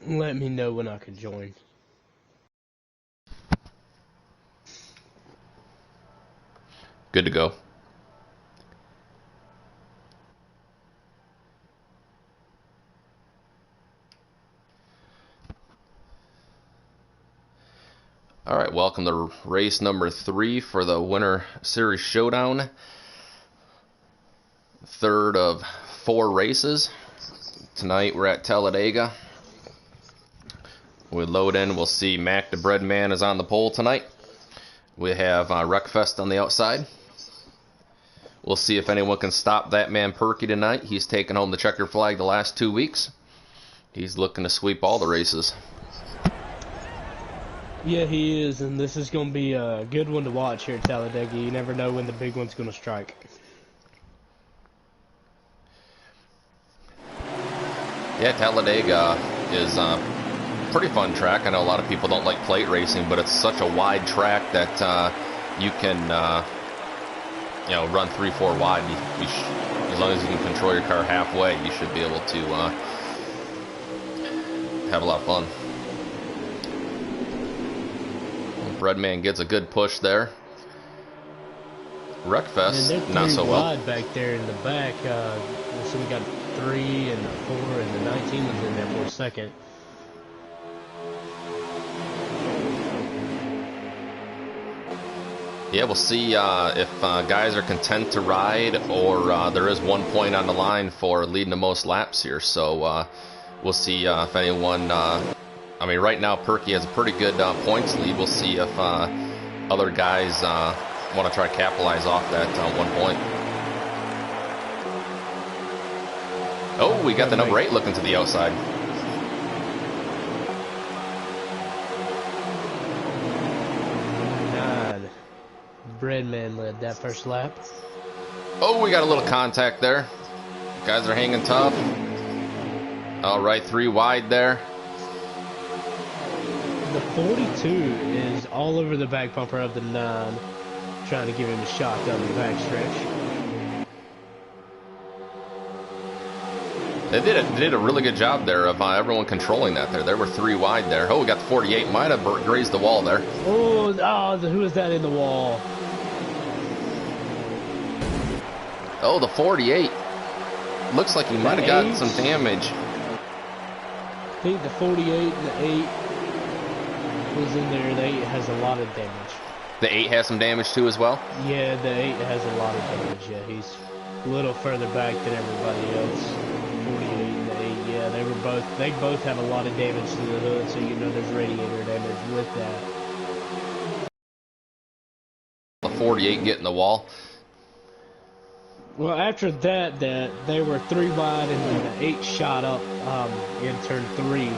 Let me know when I can join. Good to go. All right, welcome to race number 3 for the Winter Series Showdown. Third of 4 races. Tonight we're at Talladega. We load in, we'll see Mac the Bread Man is on the pole tonight. We have Wreckfest on the outside. We'll see if anyone can stop that man Perky tonight. He's taken home the checker flag the last 2 weeks. He's looking to sweep all the races. Yeah, he is, and this is going to be a good one to watch here at Talladega. You never know when the big one's going to strike. Yeah, Talladega is a pretty fun track. I know a lot of people don't like plate racing, but it's such a wide track that you can run 3-4 wide. As long as you can control your car halfway, you should be able to have a lot of fun. Breadman gets a good push there. Wreckfest, not so well. Wide back there in the back. So we got 3 and the 4 and the 19 was in there for a second. Yeah, we'll see if guys are content to ride, or there is 1 point on the line for leading the most laps here. So we'll see if anyone. I mean, right now Perky has a pretty good points lead. We'll see if other guys want to try to capitalize off that 1 point. Oh, we got the number 8 looking to the outside. God, Breadman led that first lap. Oh, we got a little contact there. Guys are hanging tough. All right, 3 wide there. The 42 is all over the back bumper of the 9, trying to give him a shot down the back stretch. They did a really good job there of everyone controlling that there. There were 3 wide there. Oh, we got the 48. Might have grazed the wall there. Oh, who is that in the wall? Oh, the 48. Looks like he might have gotten some damage. I think the 48 and the 8 was in there. The 8 has a lot of damage. The 8 has some damage too as well? Yeah, the 8 has a lot of damage. Yeah, he's a little further back than everybody else. 48 and the 8, yeah, they both have a lot of damage to the hood, so you know there's radiator damage with that. The 48 getting the wall. Well, after that, they were 3 wide, and then the 8 shot up in turn 3.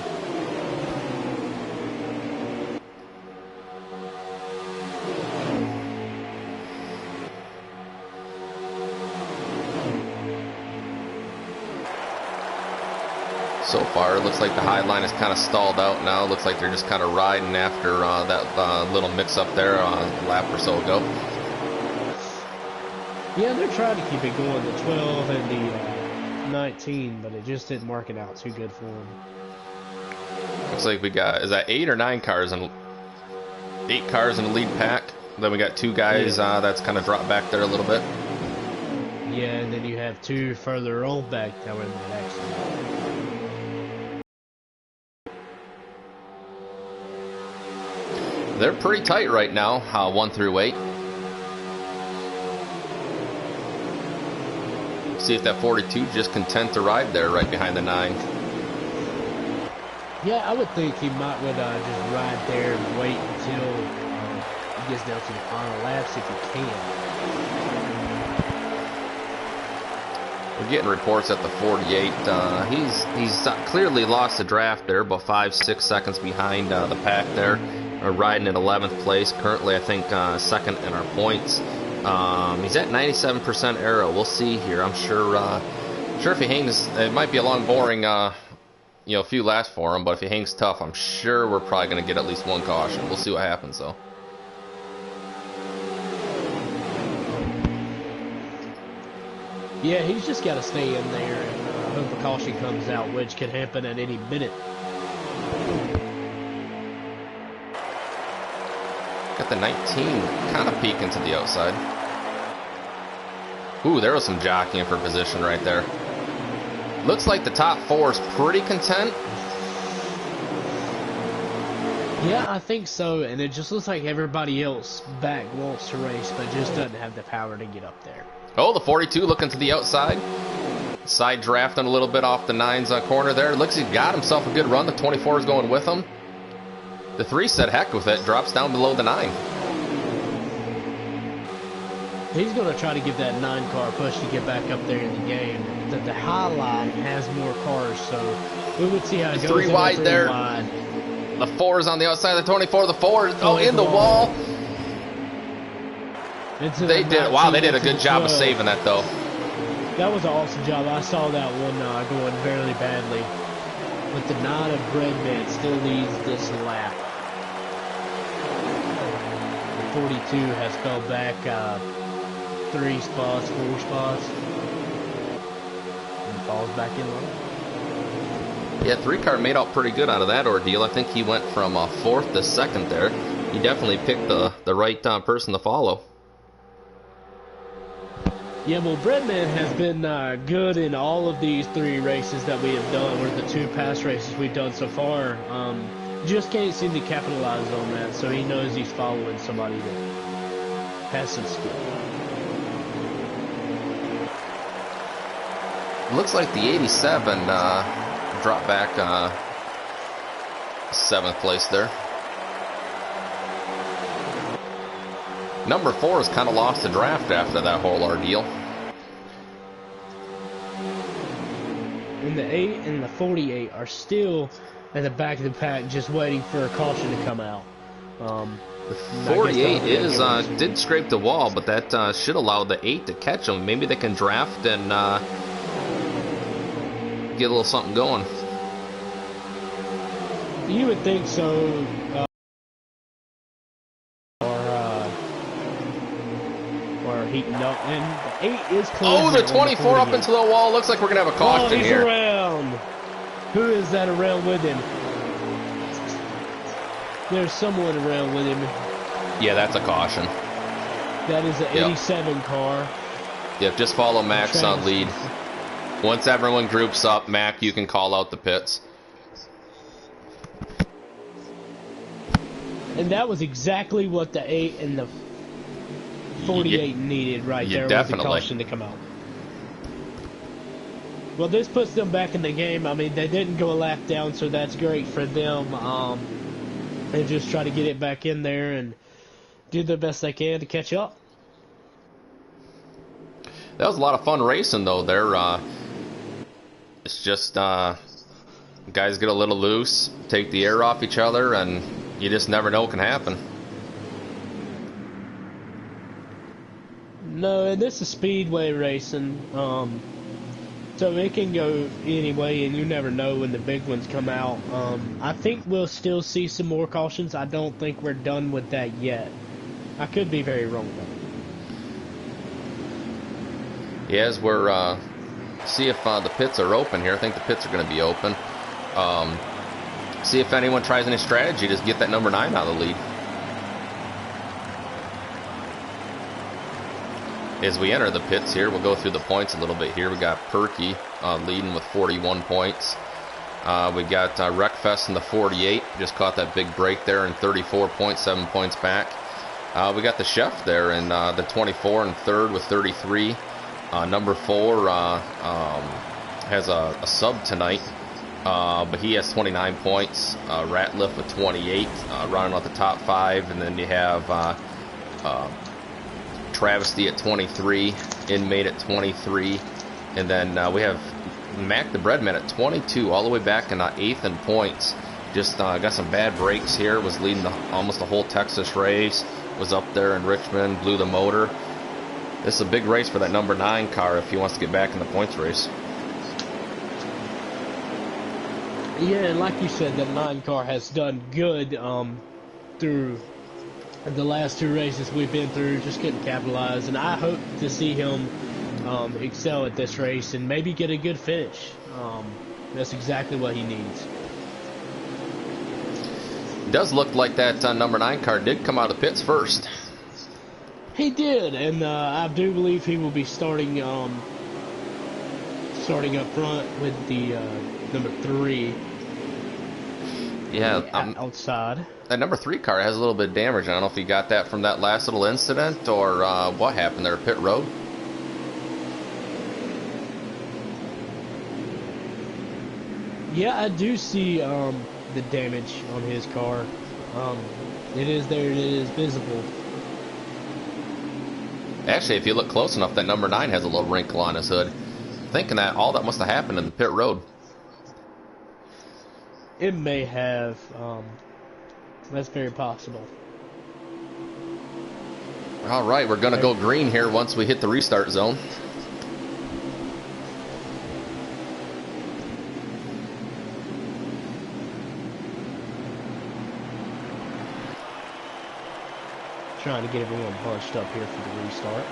So far, it looks like the high line is kind of stalled out now. Looks like they're just kind of riding after that little mix-up there a lap or so ago. Yeah, they're trying to keep it going, the 12 and the 19, but it just isn't working out too good for them. Looks like we got, is that 8 or 9 cars? And 8 cars in the lead pack. Then we got 2 guys that's kind of dropped back there a little bit. Yeah, and then you have 2 further on back that were in that accident. They're pretty tight right now, 1 through 8. See if that 42 just content to ride there right behind the 9. Yeah, I would think he might just ride there and wait until he gets down to the final laps if he can. We're getting reports at the 48. He's clearly lost the draft there, about 5-6 seconds behind the pack there. Riding in 11th place. Currently, I think second in our points. He's at 97% aero. We'll see here. I'm sure if he hangs, it might be a long, boring, few laps for him. But if he hangs tough, I'm sure we're probably going to get at least 1 caution. We'll see what happens, though. Yeah, he's just got to stay in there and hope a caution comes out, which can happen at any minute. Got the 19 kind of peeking to the outside. Ooh, there was some jockeying for position right there. Looks like the top four is pretty content. Yeah, I think so, and it just looks like everybody else back wants to race, but just doesn't have the power to get up there. Oh, the 42 looking to the outside. Side drafting a little bit off the 9's corner there. Looks like he got himself a good run. The 24 is going with him. The 3 said heck with it. Drops down below the 9. He's going to try to give that 9 car push to get back up there in the game. The high line has more cars, so we would see how it goes. 3 wide there. Wide. The 4 is on the outside of the 24. The 4 is in the wall. They did. Wow, they did a good job of saving that, though. That was an awesome job. I saw that one going fairly badly. But the 9 of Breadman still leads this lap. The 42 has fell back 3 spots, 4 spots. And falls back in line. Yeah, 3 car made out pretty good out of that ordeal. I think he went from 4th to 2nd there. He definitely picked the right person to follow. Yeah, well, Breadman has been good in all of these 3 races that we have done, or the 2 past races we've done so far. Just can't seem to capitalize on that, so he knows he's following somebody that has some skill. Looks like the 87 dropped back 7th place there. Number 4 has kind of lost the draft after that whole ordeal. And the 8 and the 48 are still at the back of the pack, just waiting for a caution to come out. The 48 did scrape the wall, but that should allow the 8 to catch them. Maybe they can draft and get a little something going. You would think so. Heating up, and the 8 is closing. Oh, the 24 up into the wall. Looks like we're gonna have a caution he's here. Around. Who is that around with him? There's someone around with him. Yeah, that's a caution. That is the 87 car. Yep, just follow Mac's lead. Once everyone groups up, Mac, you can call out the pits. And that was exactly what the 8 and the 48 needed right there. Definitely. With the caution to come out. Well, this puts them back in the game. I mean, they didn't go a lap down, so that's great for them. They just try to get it back in there and do the best they can to catch up. That was a lot of fun racing, though. It's just guys get a little loose, take the air off each other, and you just never know what can happen. No, and this is speedway racing, so it can go any way, and you never know when the big ones come out. I think we'll still see some more cautions. I don't think we're done with that yet. I could be very wrong, though. Yeah, as we're see if the pits are open here. I think the pits are going to be open. See if anyone tries any strategy to get that number 9 out of the lead. As we enter the pits here, we'll go through the points a little bit here. We got Perky leading with 41 points. We got Wreckfest in the 48. Just caught that big break there in 34 points, 7 points back. We got the Chef there in the 24 and 3rd with 33. Number 4 has a sub tonight, but he has 29 points. Ratliff with 28, running out the top 5. And then you have Travesty at 23, Inmate at 23, and then we have Mac the Breadman at 22, all the way back in 8th in points. Just got some bad breaks here, was leading almost the whole Texas race, was up there in Richmond, blew the motor. This is a big race for that number 9 car if he wants to get back in the points race. Yeah, and like you said, that 9 car has done good through the last 2 races we've been through, just couldn't capitalize, and I hope to see him excel at this race and maybe get a good finish. That's exactly what he needs. Does look like that number 9 car did come out of the pits first. He did, and I do believe he will be starting starting up front with the number 3. Yeah, outside. That number 3 car has a little bit of damage. I don't know if he got that from that last little incident or what happened there at pit road. Yeah, I do see the damage on his car. It is there, and it is visible. Actually, if you look close enough, that number 9 has a little wrinkle on his hood. Thinking that all that must have happened in the pit road. It may have. That's very possible. All right, we're going to go green here once we hit the restart zone. Trying to get everyone bunched up here for the restart.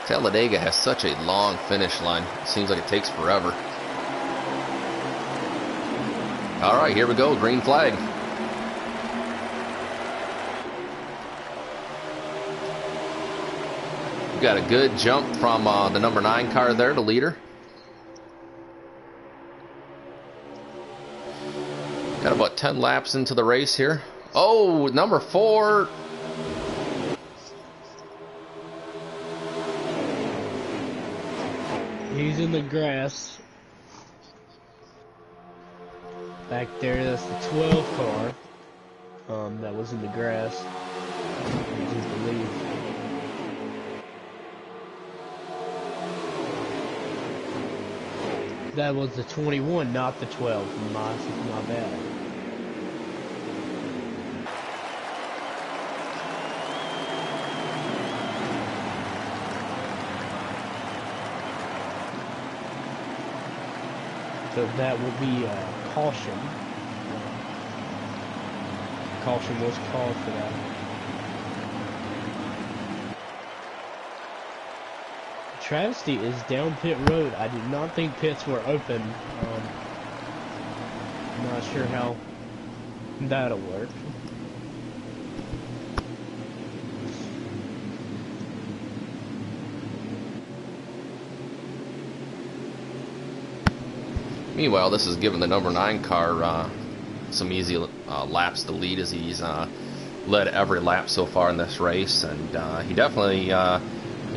Talladega has such a long finish line. It seems like it takes forever. All right, here we go. Green flag. We got a good jump from the number 9 car there, the leader. Got about 10 laps into the race here. Oh, number 4. He's in the grass. Back there, that's the 12 car. That was in the grass. I do believe. That was the 21, not the 12. My bad. So that will be a caution. Caution was called for that. Travesty is down pit road. I do not think pits were open. I'm not sure how that'll work. Meanwhile, this is giving the number 9 car some easy laps to lead as he's led every lap so far in this race, and he definitely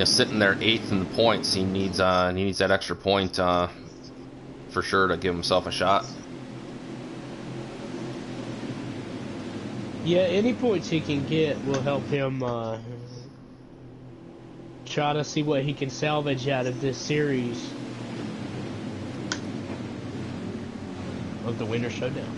sitting there 8th in the points. He needs that extra point for sure to give himself a shot. Yeah, any points he can get will help him try to see what he can salvage out of this series of the Winter Showdown.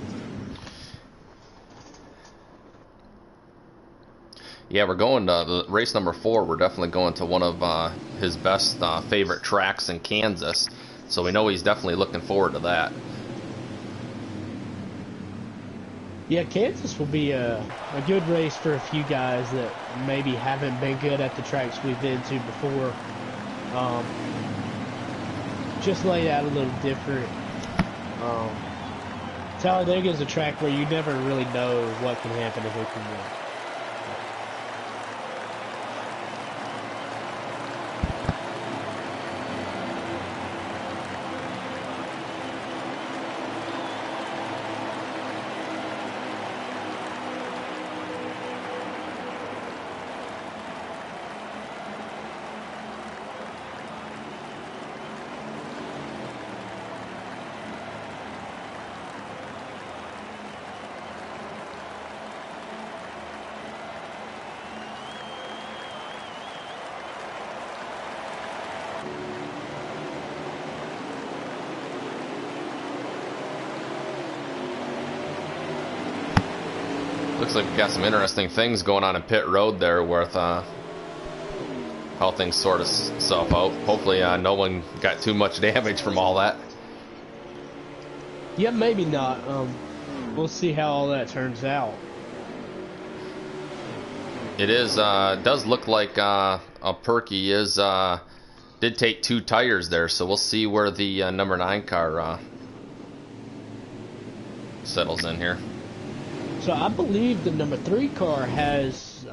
Yeah, we're going to the race number 4. We're definitely going to one of his best favorite tracks in Kansas, so we know he's definitely looking forward to that. Yeah, Kansas will be a good race for a few guys that maybe haven't been good at the tracks we've been to before. Just laid out a little different. Talladega is a track where you never really know what can happen and who can win. Looks like we've got some interesting things going on in pit road there with how things sort itself out. Hopefully no one got too much damage from all that. Yeah, maybe not. We'll see how all that turns out. It is does look like a Perky is Did take 2 tires there, so we'll see where the number 9 car settles in here. So I believe the number 3 car has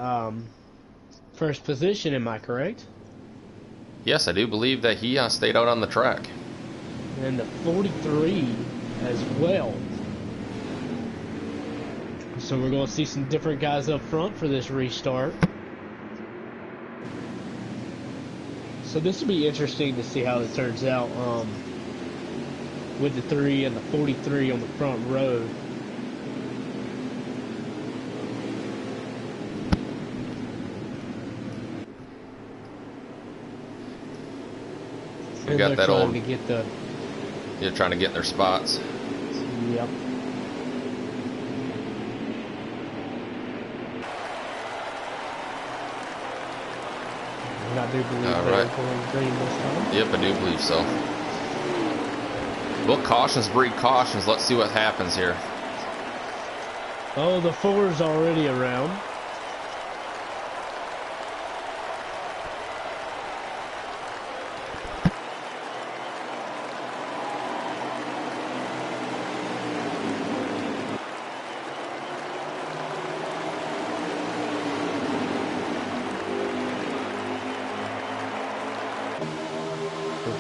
first position, am I correct? Yes, I do believe that he stayed out on the track. And the 43 as well. So we're going to see some different guys up front for this restart. So this will be interesting to see how it turns out with the 3 and the 43 on the front row. We got that old. To get the, They're trying to get in their spots. Yep. I do believe they're going green this time. Yep, I do believe so. Well, cautions breed cautions. Let's see what happens here. Oh, the 4's already around.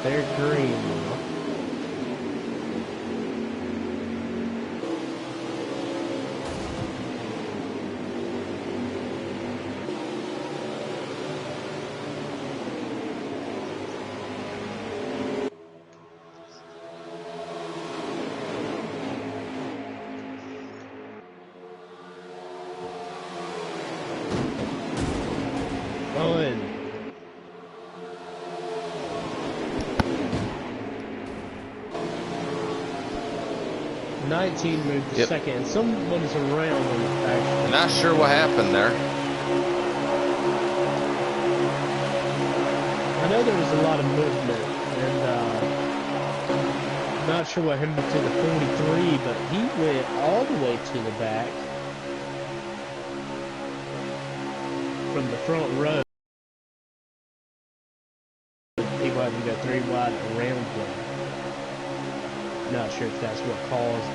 They're green now. Oh, and 19 moved to second, and someone's around on the back. Not sure what happened there. I know there was a lot of movement, and not sure what happened to the 43, but he went all the way to the back from the front row. People having to go 3 wide around him. Not sure if that's what caused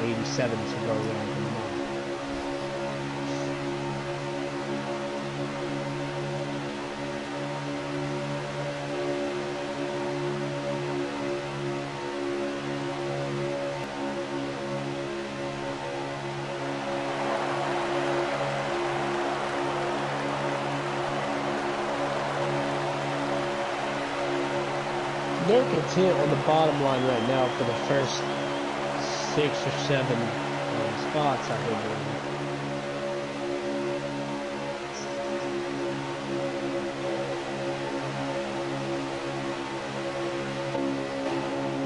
the 87 to go around or not. They're content on the bottom line right now for the first 6 or 7 spots, I believe.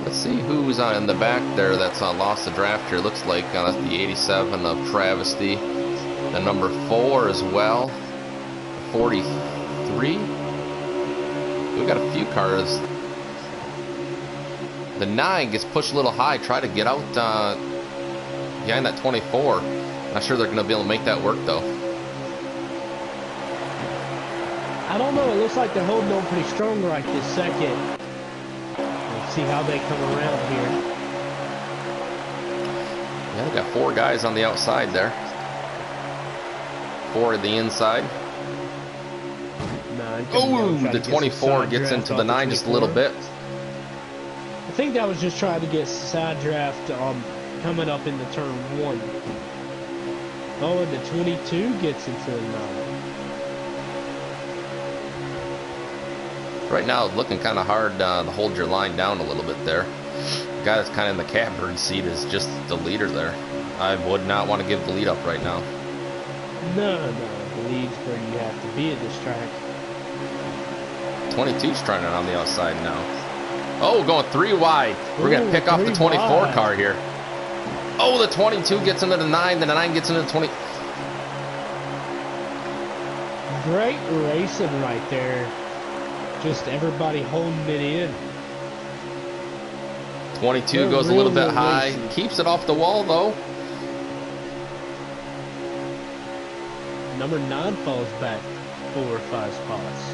Let's see who's in the back there that's lost the draft here. Looks like that's the 87 of Travesty. The number 4 as well. 43. We got a few cars. The 9 gets pushed a little high. Try to get out behind that 24. Not sure they're going to be able to make that work, though. I don't know. It looks like they're holding on pretty strong right this second. Let's see how they come around here. Yeah, we got 4 guys on the outside there. 4 at the inside. 9. Oh, the 24 gets into the 9 just a little bit. I think that was just trying to get side draft coming up into turn 1. Oh, and the 22 gets into the 9. Right now, it's looking kind of hard to hold your line down a little bit there. The guy that's kind of in the catbird seat is just the leader there. I would not want to give the lead up right now. No, the lead's where you have to be at this track. 22's trying it on the outside now. Oh, going 3 wide. We're going to pick off the 24 wide. car here. Oh, the 22 gets into the 9, then the 9 gets into the 20. Great racing right there. Just everybody holding it in. 22 goes a little bit high. Racing. Keeps it off the wall, though. Number 9 falls back 4 or 5 spots.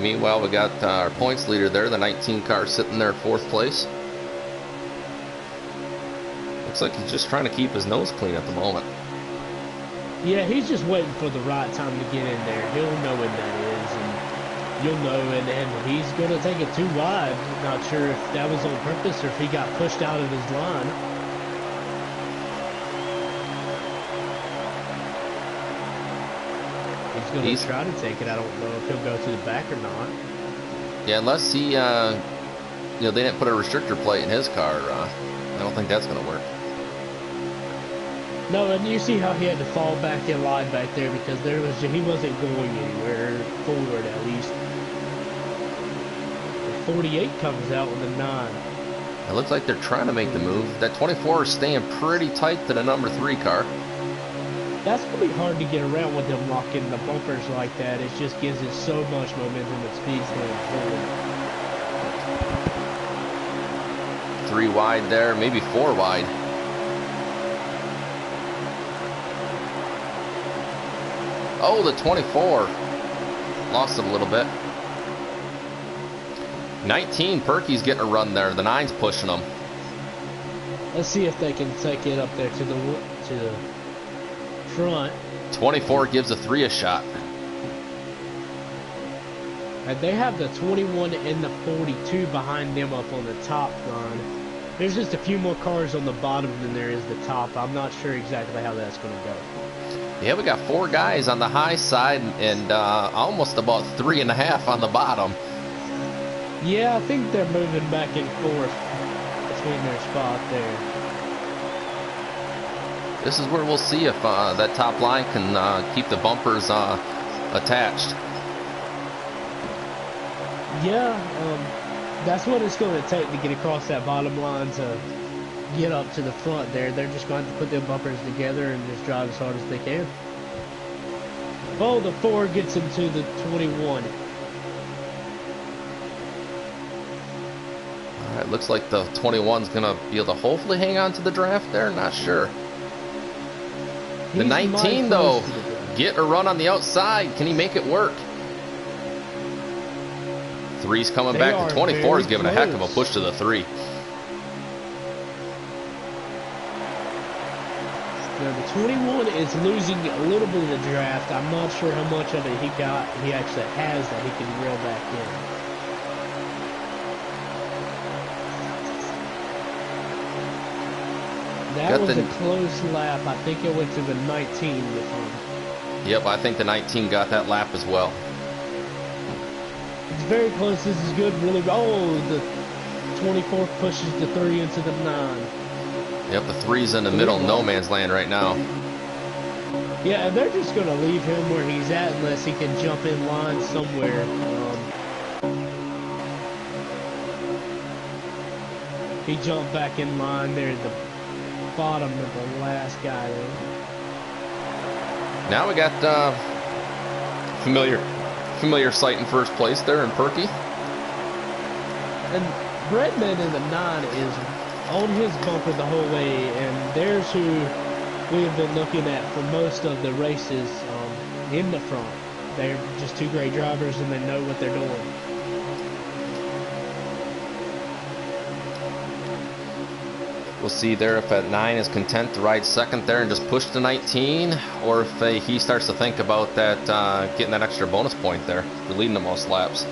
Meanwhile, we got our points leader there, the 19 car sitting there 4th place. Looks like he's just trying to keep his nose clean at the moment. Yeah, he's just waiting for the right time to get in there. He'll know when that is, and you'll know, and he's going to take it too wide. Not sure if that was on purpose or if he got pushed out of his line. He's going to try to take it. I don't know if he'll go to the back or not. Yeah, unless he, you know, they didn't put a restrictor plate in his car. I don't think that's going to work. No, and you see how he had to fall back in line back there because he wasn't going anywhere forward at least. The 48 comes out with a 9. It looks like they're trying to make the move. That 24 is staying pretty tight to the number 3 car. That's going to be hard to get around with them locking the bumpers like that. It just gives it so much momentum and speed going forward. 3 wide there, maybe 4 wide. Oh, the 24. Lost it a little bit. 19, Perky's getting a run there. The 9's pushing them. Let's see if they can take it up there to the front. 24 gives a 3 a shot. And they have the 21 and the 42 behind them up on the top line. There's just a few more cars on the bottom than there is the top. I'm not sure exactly how that's going to go. Yeah, we got 4 guys on the high side and almost about 3.5 on the bottom. Yeah, I think they're moving back and forth between their spot there. This is where we'll see if that top line can keep the bumpers attached. Yeah, that's what it's going to take to get across that bottom line to get up to the front there. They're just going to put their bumpers together and just drive as hard as they can. Oh, the 4 gets into the 21. All right, looks like the 21's going to be able to hopefully hang on to the draft there. Not sure. The 19, though, get a run on the outside. Can he make it work? 3's coming back. The 24 is giving a heck of a push to the 3. Now, the 21 is losing a little bit of the draft. I'm not sure how much of it he actually has that he can reel back in. That was a close lap. I think it went to the 19 with him. Yep, I think the 19 got that lap as well. It's very close. This is good. Really. Oh, the 24 pushes the 3 into the 9. Yep, the 3's in the middle, no man's land right now. Yeah, and they're just going to leave him where he's at unless he can jump in line somewhere. He jumped back in line there at the bottom of the last guy there. Now we got familiar sight in first place there in Perky. And Bredman in the 9 is on his bumper the whole way, and there's who we have been looking at for most of the races in the front. They're just 2 great drivers and they know what they're doing. We'll see there if that 9 is content to ride second there and just push the 19, or if he starts to think about that getting that extra bonus point there for leading the most laps.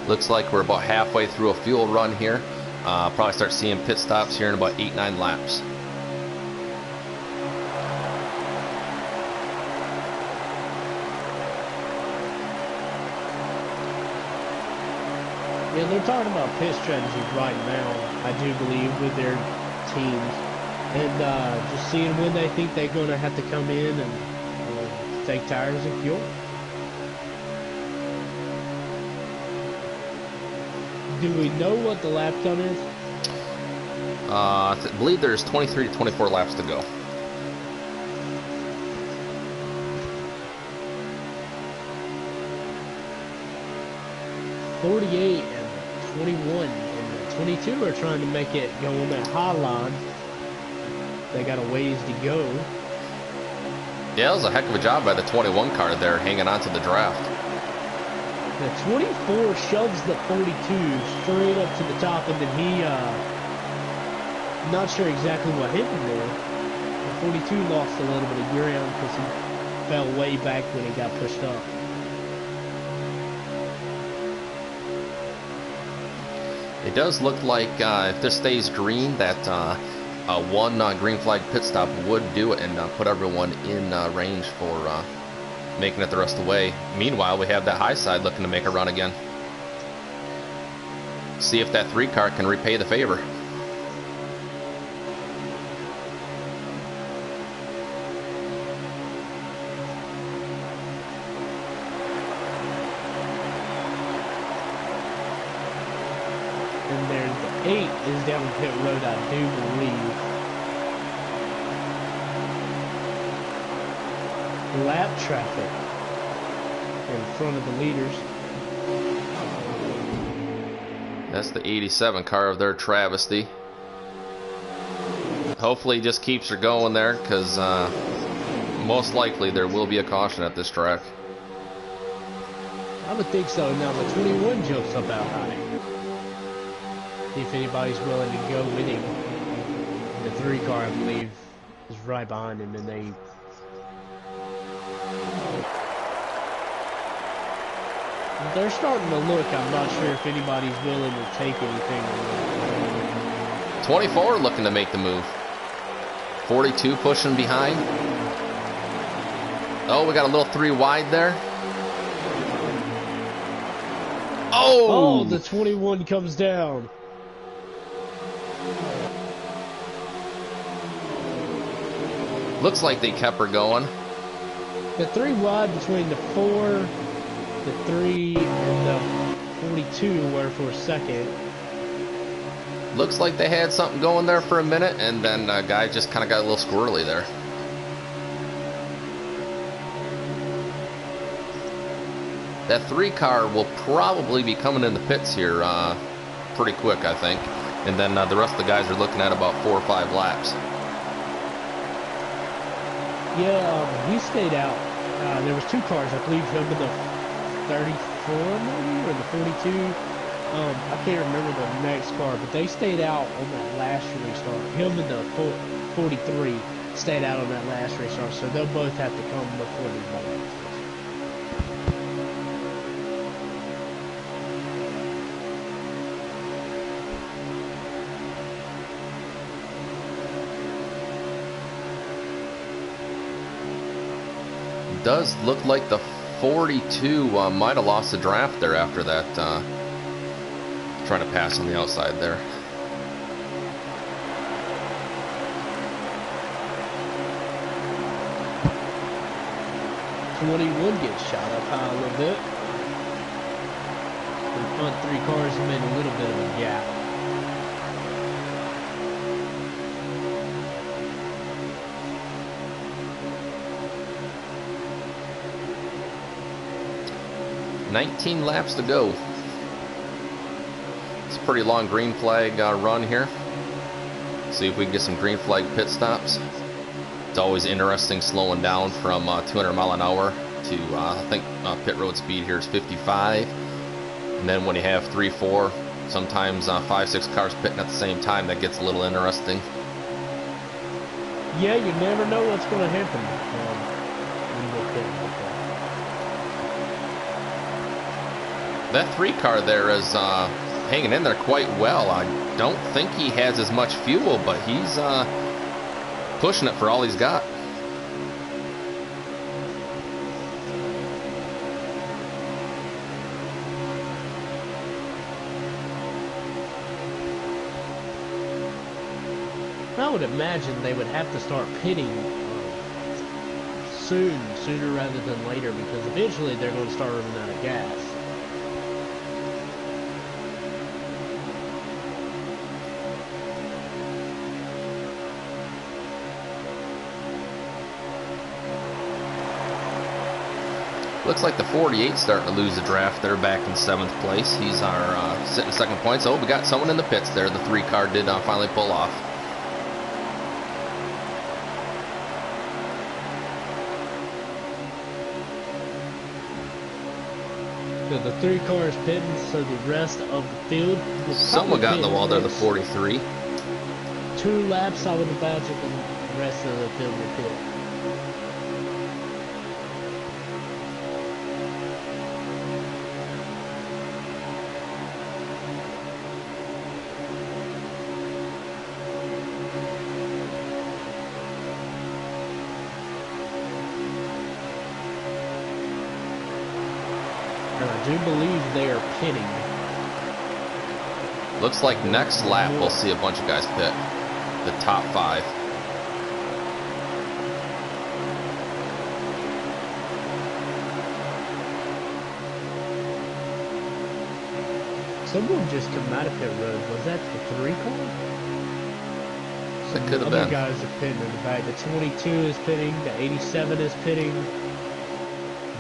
Looks like we're about halfway through a fuel run here. Probably start seeing pit stops here in about 8-9 laps. Yeah, they're talking about pit strategy right now, I do believe, with their teams. And just seeing when they think they're going to have to come in and take tires and fuel. Do we know what the lap count is? I believe there's 23 to 24 laps to go. .48 and 21 and 22 are trying to make it go on that high line. They got a ways to go. Yeah, it was a heck of a job by the 21 car there, hanging on to the draft. The 24 shoves the 42 straight up to the top, and then he, not sure exactly what hit him there. The 42 lost a little bit of ground because he fell way back when he got pushed up. It does look like if this stays green, that one green flag pit stop would do it and put everyone in range for making it the rest of the way. Meanwhile, we have that high side looking to make a run again. See if that 3 car can repay the favor. And there's the 8 is down pit road, I do believe. Lap traffic in front of the leaders. That's the 87 car of their travesty. Hopefully he just keeps her going there, because most likely there will be a caution at this track. I would think so. Now the 21 jumps up out high. See if anybody's willing to go with him. The 3 car, I believe, is right behind him, and they're starting to look. I'm not sure if anybody's willing to take anything. 24 looking to make the move. 42 pushing behind. Oh, we got a little 3 wide there. Oh! Oh, the 21 comes down. Looks like they kept her going. The 3 wide between the 4, the 3, and the 42 were for a second. Looks like they had something going there for a minute, and then a guy just kind of got a little squirrely there. That 3 car will probably be coming in the pits here pretty quick, I think. And then the rest of the guys are looking at about 4 or 5 laps. Yeah, he stayed out. There was 2 cars, I believe, him in the 34 maybe, or the 42. I can't remember the next car, but they stayed out on that last restart. Him and the 43 stayed out on that last restart, so they'll both have to come before the ball. Does look like the 42 might have lost the draft there after that. Trying to pass on the outside there. Gets shot up high a little bit. The front 3 cars have made a little bit of a gap. $19 laps to go. It's a pretty long green flag run here. See if we can get some green flag pit stops. It's always interesting slowing down from 200 mile an hour to I think pit road speed here is 55. And then when you have 3, 4, sometimes 5, 6 cars pitting at the same time, that gets a little interesting. Yeah, you never know what's going to happen when you go pitting like that. That 3 car there is hanging in there quite well. I don't think he has as much fuel, but he's pushing it for all he's got. I would imagine they would have to start pitting sooner rather than later, because eventually they're going to start running out of gas. Looks like the 48's starting to lose the draft. They're back in 7th place. He's our sitting 2nd points. Oh, we got someone in the pits there. The 3 car did finally pull off. The 3 cars pitting, so the rest of the field will Someone got in the pit wall there, the next 43. 2 laps, I would imagine, and the rest of the field will pit. And I do believe they are pitting. Looks like next lap we'll see a bunch of guys pit. The top 5. Someone just come out of pit road. Was that the 3 car? That could have Other been. guys are pitting in the back. The 22 is pitting. The 87 is pitting.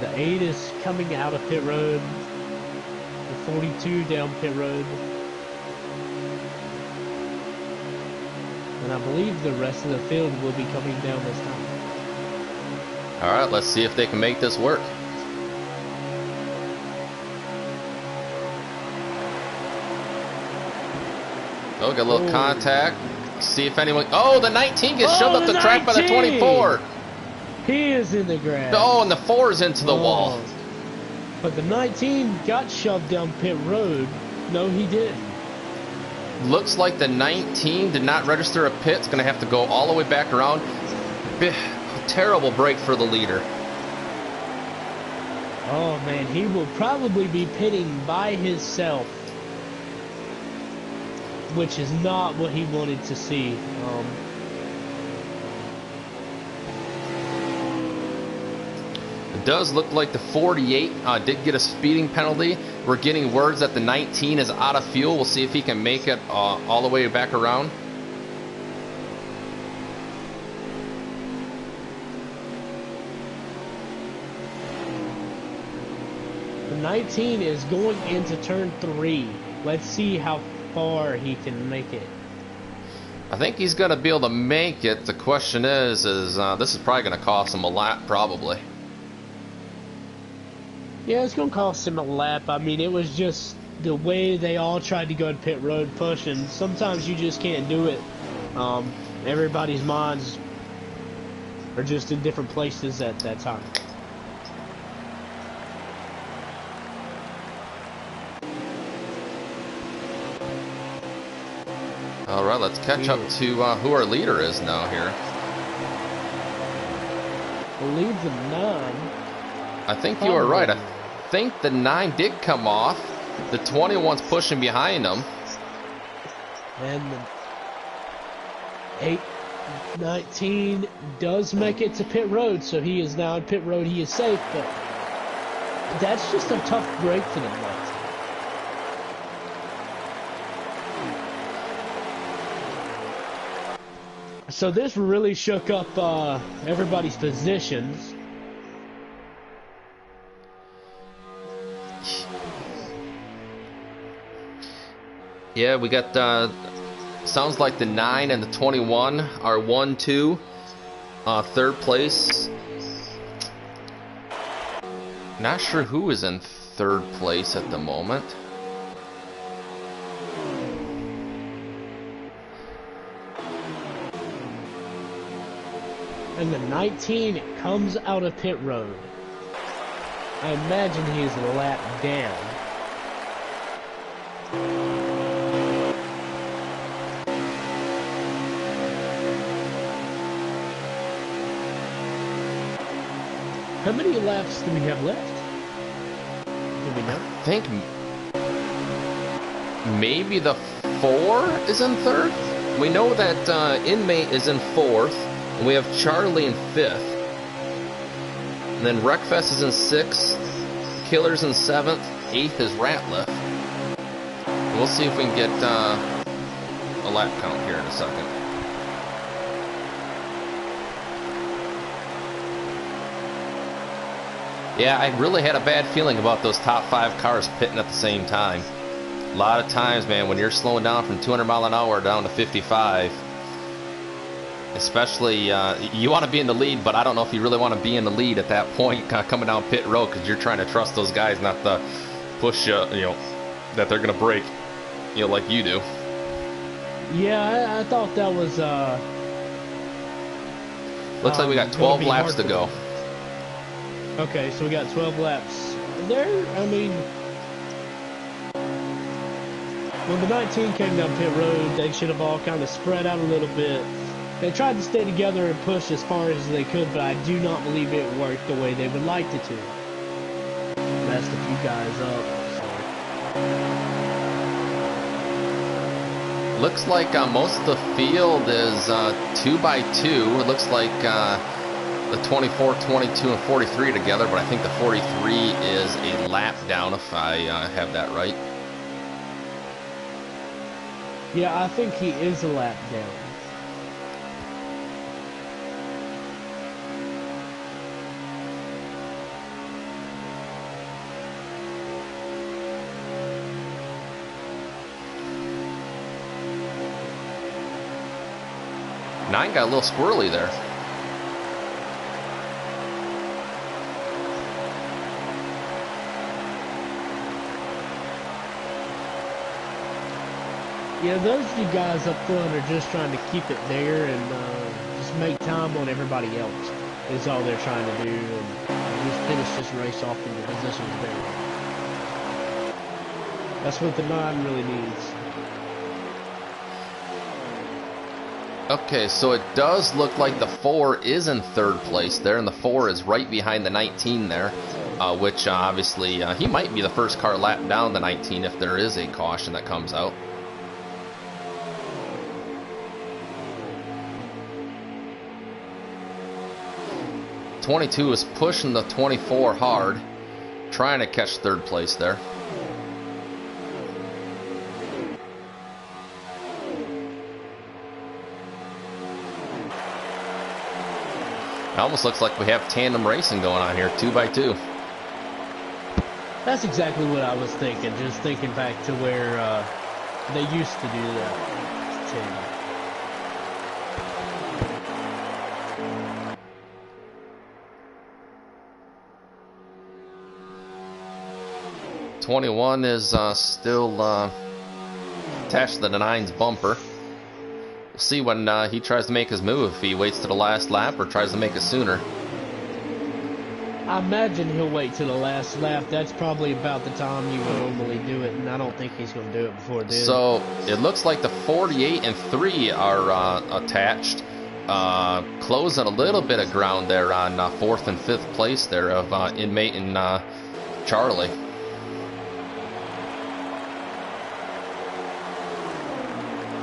The 8 is coming out of pit road. The 42 down pit road. And I believe the rest of the field will be coming down this time. All right, let's see if they can make this work. Oh, got a little contact. See if anyone... Oh, the 19 gets shoved up the track by the 24. He is in the grass. Oh, and the 4 is into the wall. But the 19 got shoved down pit road. No, he didn't. Looks like the 19 did not register a pit. It's going to have to go all the way back around. Terrible break for the leader. Oh, man, he will probably be pitting by himself, which is not what he wanted to see. It does look like the 48 did get a speeding penalty. We're getting words that the 19 is out of fuel. We'll see if he can make it all the way back around. The 19 is going into turn 3. Let's see how far he can make it. I think he's going to be able to make it. The question is this is probably going to cost him a lap, probably. Yeah, it's going to cost him a lap. I mean, it was just the way they all tried to go to pit road pushing. Sometimes you just can't do it. Everybody's minds are just in different places at that time. All right, let's catch up to who our leader is now here. I believe the 9. I think you are right. I think the 9 did come off. The 21's pushing behind him. And the 19 does make it to pit road, so he is now in pit road. He is safe, but that's just a tough break for the 19. So this really shook up everybody's positions. Yeah, we got, sounds like the 9 and the 21 are 1-2, third place. Not sure who is in third place at the moment. And the 19 comes out of pit road. I imagine he is a lap down. How many laps do we have left? Do we know? I think maybe the 4 is in third. We know that Inmate is in 4th, and we have Charlie in 5th. And then Wreckfest is in 6th, Killer's in 7th, 8th is Ratliff. We'll see if we can get a lap count here in a second. Yeah, I really had a bad feeling about those top 5 cars pitting at the same time. A lot of times, man, when you're slowing down from 200 mile an hour down to 55, especially, you want to be in the lead, but I don't know if you really want to be in the lead at that point coming down pit road, because you're trying to trust those guys not to push, you know, that they're going to break, you know, like you do. Yeah, I thought that was Looks like we got 12 laps to go. Okay, so we got 12 laps. There, I mean, when the 19 came down pit road, they should have all kind of spread out a little bit. They tried to stay together and push as far as they could, but I do not believe it worked the way they would like it to. Messed a few guys up. So. Looks like most of the field is 2 by 2. It looks like the 24, 22, and 43 together, but I think the 43 is a lap down, if I have that right. Yeah, I think he is a lap down. Nine got a little squirrely there. Yeah, those two guys up front are just trying to keep it there and just make time on everybody else. Is all they're trying to do, and just finish this race off in the positions they're in. That's what the 9 really needs. Okay, so it does look like the 4 is in 3rd place there, and the 4 is right behind the 19 there, which obviously he might be the first car lap down the 19 if there is a caution that comes out. The 22 is pushing the 24 hard, trying to catch 3rd place there. It almost looks like we have tandem racing going on here, 2 by 2. That's exactly what I was thinking, just thinking back to where they used to do that. 21 is still attached to the 9's bumper. We'll see when he tries to make his move, if he waits to the last lap or tries to make it sooner. I imagine he'll wait till the last lap. That's probably about the time you would normally do it, and I don't think he's going to do it before then. So it looks like the 48 and 3 are attached, closing a little bit of ground there on 4th and 5th place there of Inmate and Charlie.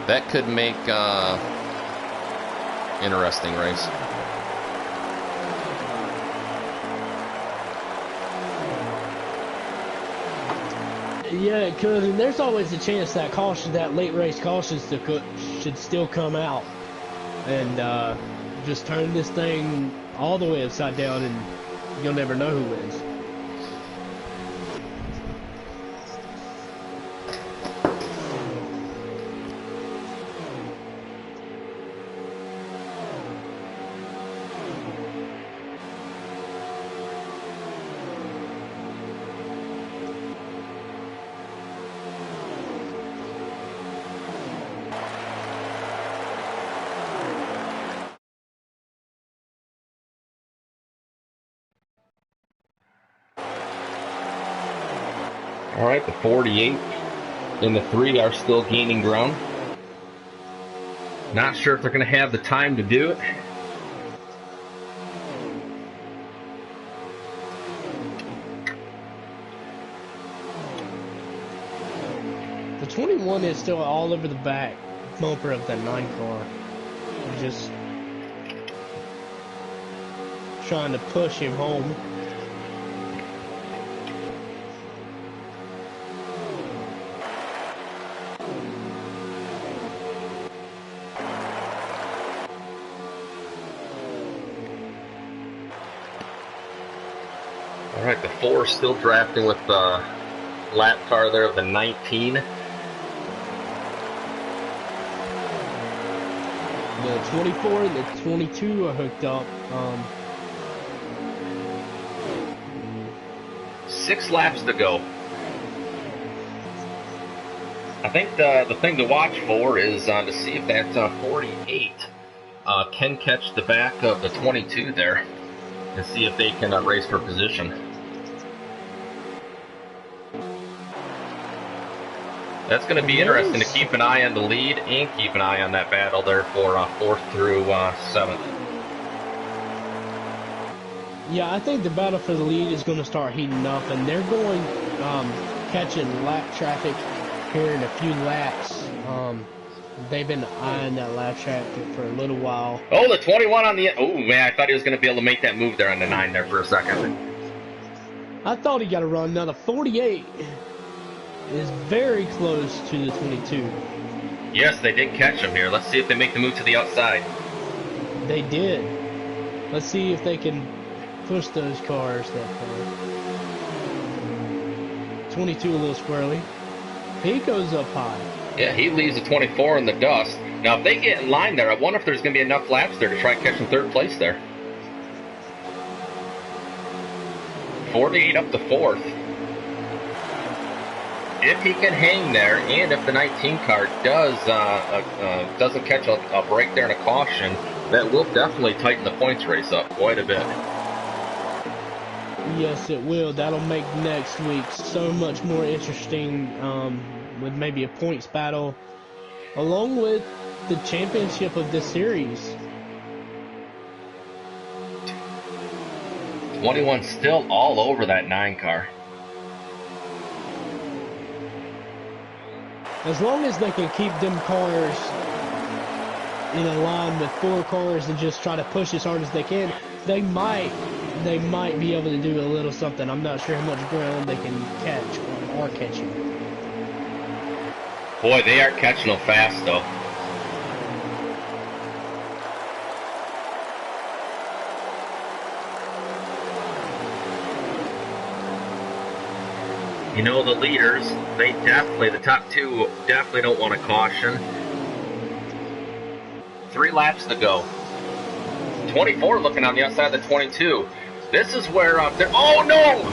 That could make interesting race. Yeah, it could, and there's always a chance that caution, that late race cautions should still come out and just turn this thing all the way upside down, and you'll never know who wins. All right, the 48 and the 3 are still gaining ground. Not sure if they're going to have the time to do it. The 21 is still all over the back bumper of that 9 car. Just trying to push him home. All right, the 4 is still drafting with the lap car there of the 19. The 24 and the 22 are hooked up. 6 laps to go. I think the thing to watch for is to see if that 48 can catch the back of the 22 there and see if they can race for position. That's going to be interesting to keep an eye on the lead and keep an eye on that battle there for 4th through 7th. Yeah, I think the battle for the lead is going to start heating up, and they're going catching lap traffic here in a few laps. They've been eyeing that lap traffic for a little while. Oh, the 21 on the... Oh, man, I thought he was going to be able to make that move there on the 9 there for a second. I thought he got a run. Now the 48 is very close to the 22. Yes, they did catch him here. Let's see if they make the move to the outside. They did. Let's see if they can push those cars that far. 22 a little squirrely. He goes up high. Yeah, he leaves the 24 in the dust. Now, if they get in line there, I wonder if there's going to be enough laps there to try catching 3rd place there. 48 up to 4th. If he can hang there, and if the 19 car doesn't catch a break there and a caution, that will definitely tighten the points race up quite a bit. Yes, it will. That'll make next week so much more interesting, with maybe a points battle, along with the championship of this series. 21 still all over that 9 car. As long as they can keep them cars in a line with 4 cars and just try to push as hard as they can, they might be able to do a little something. I'm not sure how much ground they can catch or are catching. Boy, they are catching them fast, though. You know, the leaders, the top 2 definitely don't want a caution. 3 laps to go. 24 looking on the outside of the 22. This is where they're... Oh, no!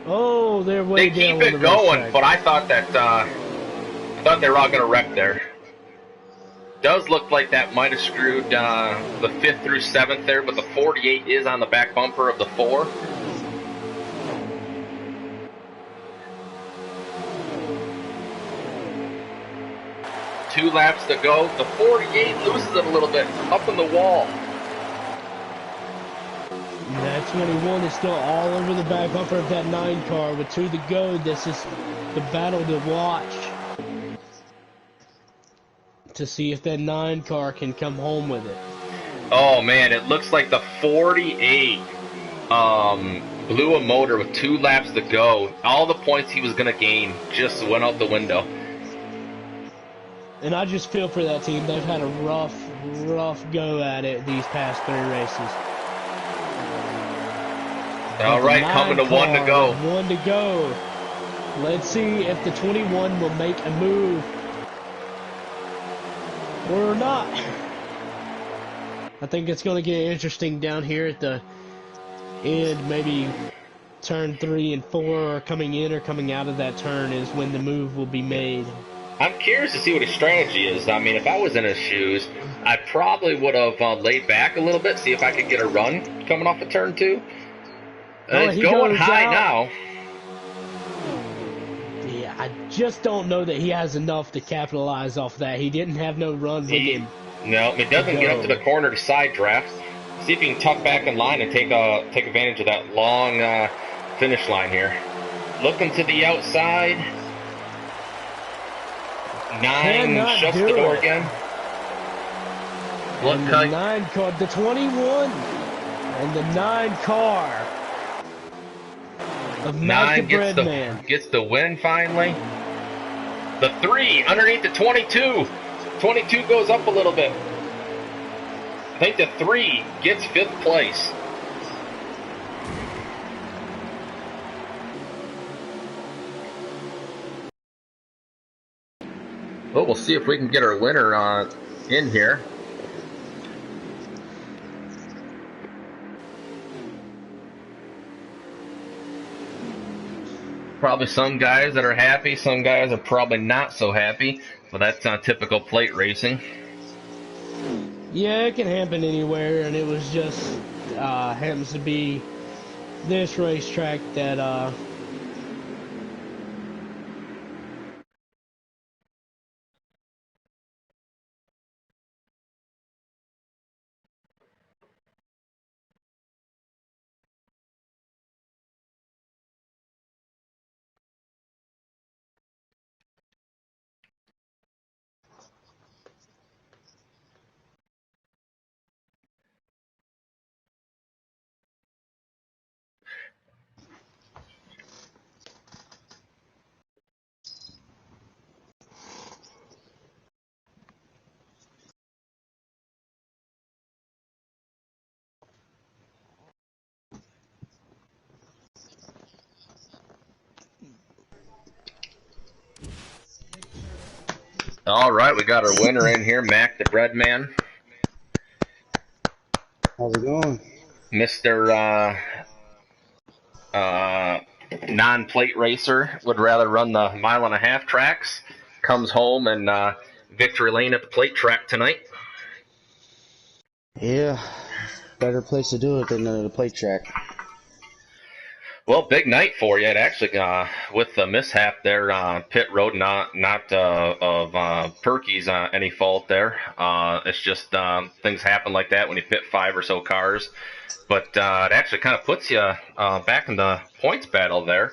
Oh, they're way down. They keep it going, but I thought that they were all going to wreck there. Does look like that might have screwed the 5th through 7th there, but the 48 is on the back bumper of the 4. Two laps to go. The 48 loses it a little bit up in the wall. That 21 is still all over the back bumper of that 9 car with 2 to go. This is the battle to watch to see if that 9 car can come home with it. Oh man, it looks like the 48 blew a motor with 2 laps to go. All the points he was going to gain just went out the window. And I just feel for that team. They've had a rough go at it these past 3 races. All right, coming to 1 to go. 1 to go. Let's see if the 21 will make a move or not. I think it's going to get interesting down here at the end. Maybe turn 3 and 4, or coming in or coming out of that turn, is when the move will be made. I'm curious to see what his strategy is. I mean, if I was in his shoes, I probably would have laid back a little bit, see if I could get a run coming off of turn 2. It's going high now. Yeah, I just don't know that he has enough to capitalize off that. He didn't have no run with him. No, it doesn't get up to the corner to side draft. See if he can tuck back in line and take advantage of that long finish line here. Looking to the outside. 9 shuts the door again. And the 9 car, the 21, and the 9 car of 9 Breadman gets the win finally. The 3 underneath the 22. 22 goes up a little bit. I think the 3 gets 5th place. Well, we'll see if we can get our winner in here. probably some guys that are happy, some guys are probably not so happy, but that's typical plate racing. Yeah, it can happen anywhere, and it was just happens to be this racetrack that All right, we got our winner in here, Mac the Bread Man. How's it going? Mr. Non-plate racer would rather run the 1.5-mile tracks. Comes home and victory lane at the plate track tonight. Yeah, better place to do it than the plate track. Well, big night for you. It actually, with the mishap there, pit road, not of Perky's any fault there. It's just things happen like that when you pit 5 or so cars. But it actually kind of puts you back in the points battle there.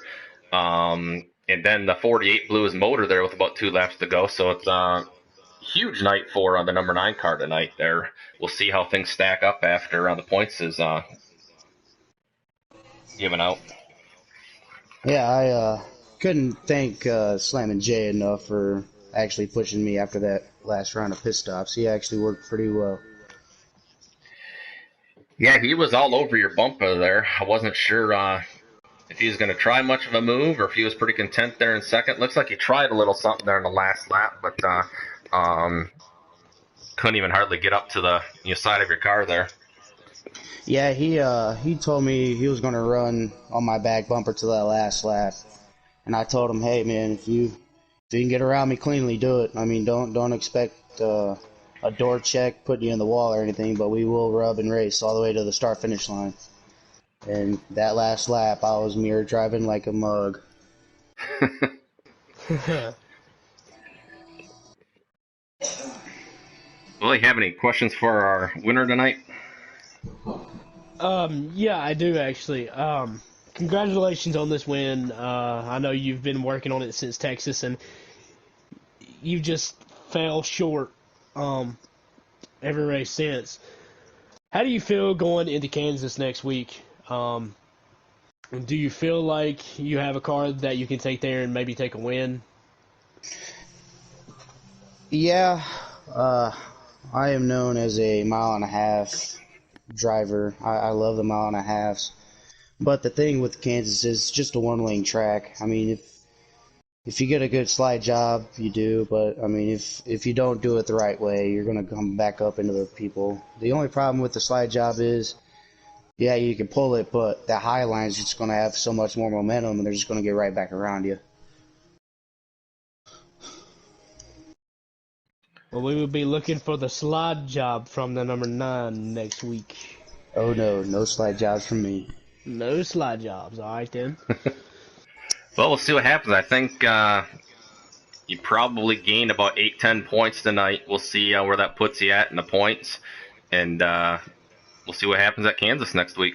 And then the 48 blew his motor there with about 2 laps to go. So it's a huge night for the number 9 car tonight there. We'll see how things stack up after the points is given out. Yeah, I couldn't thank Slam J enough for actually pushing me after that last round of pit stops. He actually worked pretty well. Yeah, he was all over your bumper there. I wasn't sure if he was going to try much of a move or if he was pretty content there in second. Looks like he tried a little something there in the last lap, but couldn't even hardly get up to the side of your car there. Yeah, he told me he was gonna run on my back bumper to that last lap, and I told him, hey man, if you can get around me cleanly, do it. I mean, don't expect a door check putting you in the wall or anything, but we will rub and race all the way to the start finish line. And that last lap, I was mirror driving like a mug. Well, you have any questions for our winner tonight? Yeah, I do actually. Congratulations on this win. I know you've been working on it since Texas, and you just fell short every race since. How do you feel going into Kansas next week? Do you feel like you have a car that you can take there and maybe take a win? Yeah, I am known as a 1.5 mile driver. I love the 1.5 miles. But the thing with Kansas is it's just a one-lane track. I mean, if you get a good slide job, you do. But I mean, if you don't do it the right way, you're gonna come back up into the people. The only problem with the slide job is, yeah, you can pull it, but that high line is just gonna have so much more momentum, and they're just gonna get right back around you. Well, we will be looking for the slide job from the number 9 next week. Oh no, no slide jobs from me. No slide jobs. All right then. Well, we'll see what happens. I think you probably gained about 8-10 points tonight. We'll see where that puts you at in the points, and we'll see what happens at Kansas next week.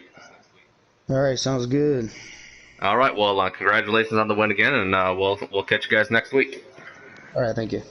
All right, sounds good. All right. Well, congratulations on the win again, and we'll catch you guys next week. All right, thank you.